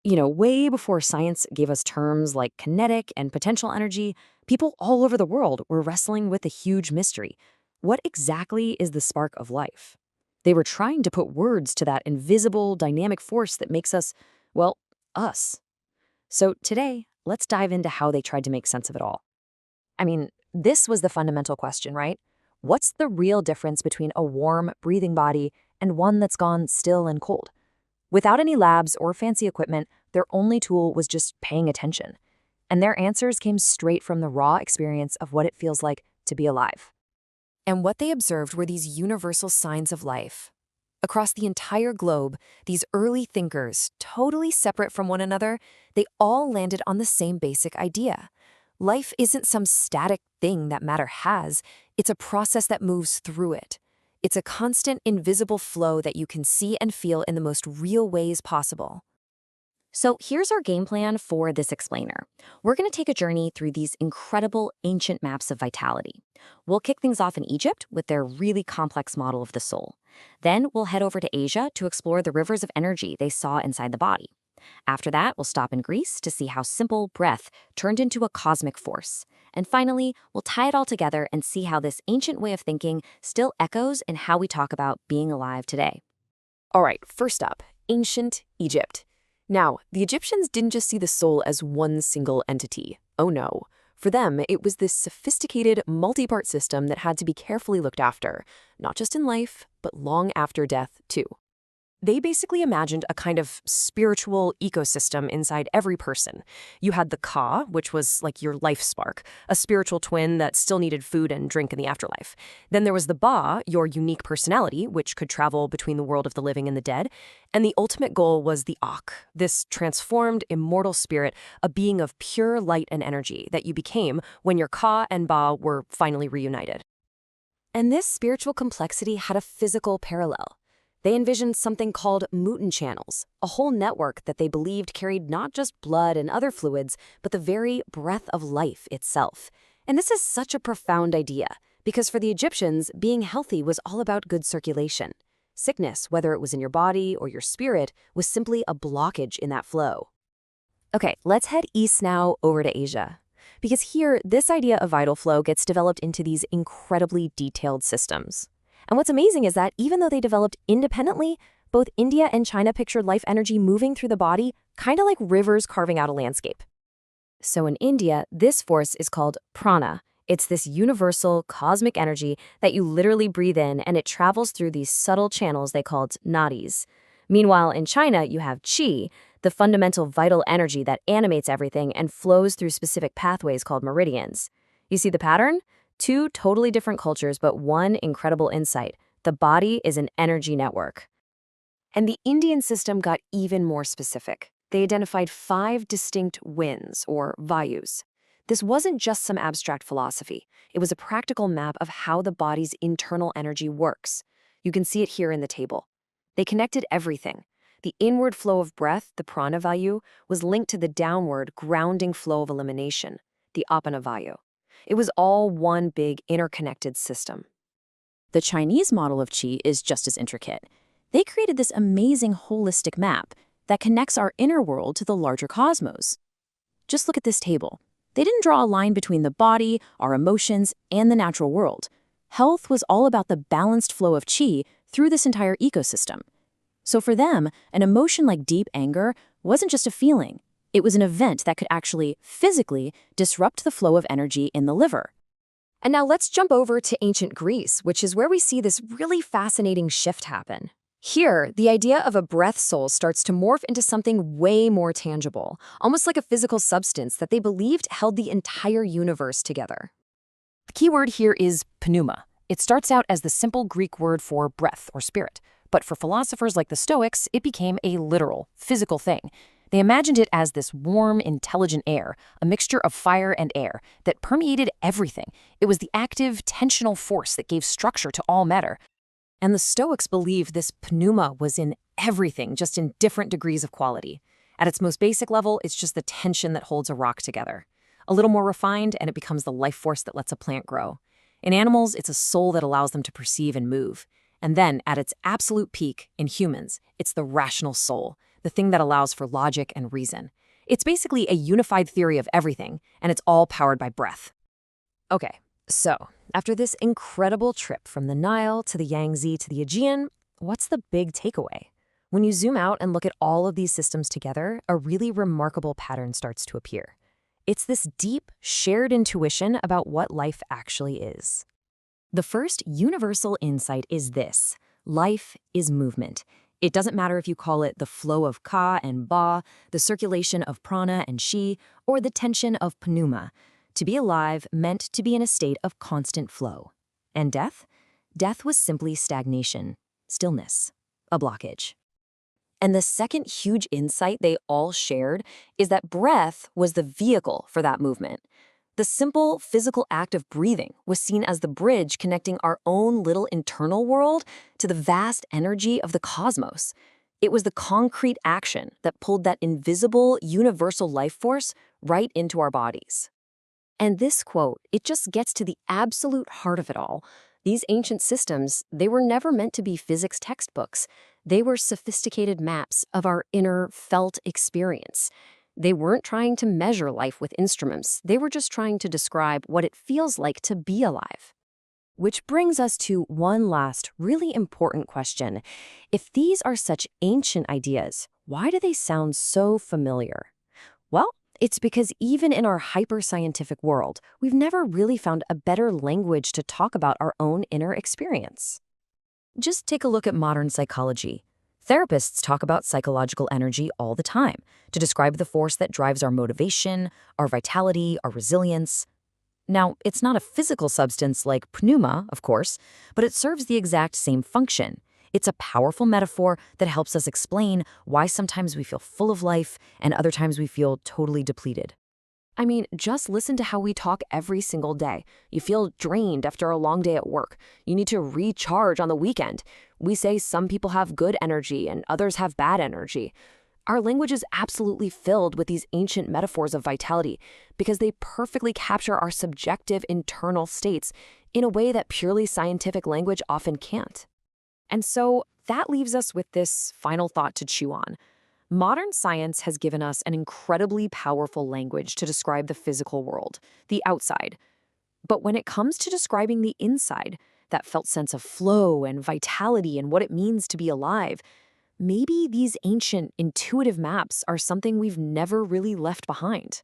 Way before science gave us terms like kinetic and potential energy, people all over the world were wrestling with a huge mystery. What exactly is the spark of life? They were trying to put words to that invisible, dynamic force that makes us, well, us. So today, let's dive into how they tried to make sense of it all. I mean, this was the fundamental question, right? What's the real difference between a warm, breathing body and one that's gone still and cold? Without any labs or fancy equipment, their only tool was just paying attention. And their answers came straight from the raw experience of what it feels like to be alive. And what they observed were these universal signs of life. Across the entire globe, these early thinkers, totally separate from one another, they all landed on the same basic idea. Life isn't some static thing that matter has, it's a process that moves through it. It's a constant, invisible flow that you can see and feel in the most real ways possible. So here's our game plan for this explainer. We're going to take a journey through these incredible ancient maps of vitality. We'll kick things off in Egypt with their really complex model of the soul. Then we'll head over to Asia to explore the rivers of energy they saw inside the body. After that, we'll stop in Greece to see how simple breath turned into a cosmic force. And finally, we'll tie it all together and see how this ancient way of thinking still echoes in how we talk about being alive today. All right, first up, ancient Egypt. Now, the Egyptians didn't just see the soul as one single entity. Oh no. For them, it was this sophisticated, multi-part system that had to be carefully looked after, not just in life, but long after death, too. They basically imagined a kind of spiritual ecosystem inside every person. You had the Ka, which was like your life spark, a spiritual twin that still needed food and drink in the afterlife. Then there was the Ba, your unique personality, which could travel between the world of the living and the dead. And the ultimate goal was the Ak, this transformed, immortal spirit, a being of pure light and energy that you became when your Ka and Ba were finally reunited. And this spiritual complexity had a physical parallel. They envisioned something called Mutin channels, a whole network that they believed carried not just blood and other fluids, but the very breath of life itself. And this is such a profound idea, because for the Egyptians, being healthy was all about good circulation. Sickness, whether it was in your body or your spirit, was simply a blockage in that flow. Okay, let's head east now over to Asia. Because here, this idea of vital flow gets developed into these incredibly detailed systems. And what's amazing is that even though they developed independently, both India and China pictured life energy moving through the body, kind of like rivers carving out a landscape. So in India, this force is called prana. It's this universal cosmic energy that you literally breathe in, and it travels through these subtle channels they called nadis. Meanwhile, in China, you have qi, the fundamental vital energy that animates everything and flows through specific pathways called meridians. You see the pattern? Two totally different cultures, but one incredible insight. The body is an energy network. And the Indian system got even more specific. They identified 5 distinct winds, or vayus. This wasn't just some abstract philosophy. It was a practical map of how the body's internal energy works. You can see it here in the table. They connected everything. The inward flow of breath, the prana vayu, was linked to the downward, grounding flow of elimination, the apana vayu. It was all one big interconnected system. The Chinese model of qi is just as intricate. They created this amazing holistic map that connects our inner world to the larger cosmos. Just look at this table. They didn't draw a line between the body, our emotions, and the natural world. Health was all about the balanced flow of qi through this entire ecosystem. So for them, an emotion like deep anger wasn't just a feeling. It was an event that could actually, physically, disrupt the flow of energy in the liver. And now let's jump over to ancient Greece, which is where we see this really fascinating shift happen. Here, the idea of a breath soul starts to morph into something way more tangible, almost like a physical substance that they believed held the entire universe together. The key word here is pneuma. It starts out as the simple Greek word for breath or spirit, but for philosophers like the Stoics, it became a literal, physical thing. They imagined it as this warm, intelligent air, a mixture of fire and air, that permeated everything. It was the active, tensional force that gave structure to all matter. And the Stoics believed this pneuma was in everything, just in different degrees of quality. At its most basic level, it's just the tension that holds a rock together. A little more refined, and it becomes the life force that lets a plant grow. In animals, it's a soul that allows them to perceive and move. And then, at its absolute peak, in humans, it's the rational soul, the thing that allows for logic and reason. It's basically a unified theory of everything, and it's all powered by breath. Okay, so after this incredible trip from the Nile to the Yangtze to the Aegean, what's the big takeaway? When you zoom out and look at all of these systems together, a really remarkable pattern starts to appear. It's this deep, shared intuition about what life actually is. The first universal insight is this: life is movement. It doesn't matter if you call it the flow of Ka and Ba, the circulation of prana and Shi, or the tension of pneuma. To be alive meant to be in a state of constant flow. And death? Death was simply stagnation, stillness, a blockage. And the second huge insight they all shared is that breath was the vehicle for that movement. The simple physical act of breathing was seen as the bridge connecting our own little internal world to the vast energy of the cosmos. It was the concrete action that pulled that invisible, universal life force right into our bodies. And this quote, it just gets to the absolute heart of it all. These ancient systems, they were never meant to be physics textbooks. They were sophisticated maps of our inner felt experience. They weren't trying to measure life with instruments. They were just trying to describe what it feels like to be alive. Which brings us to one last really important question. If these are such ancient ideas, why do they sound so familiar? Well, it's because even in our hyper-scientific world, we've never really found a better language to talk about our own inner experience. Just take a look at modern psychology. Therapists talk about psychological energy all the time to describe the force that drives our motivation, our vitality, our resilience. Now, it's not a physical substance like pneuma, of course, but it serves the exact same function. It's a powerful metaphor that helps us explain why sometimes we feel full of life and other times we feel totally depleted. I mean, just listen to how we talk every single day. You feel drained after a long day at work. You need to recharge on the weekend. We say some people have good energy and others have bad energy. Our language is absolutely filled with these ancient metaphors of vitality because they perfectly capture our subjective internal states in a way that purely scientific language often can't. And so that leaves us with this final thought to chew on. Modern science has given us an incredibly powerful language to describe the physical world, the outside. But when it comes to describing the inside, that felt sense of flow and vitality and what it means to be alive, maybe these ancient intuitive maps are something we've never really left behind.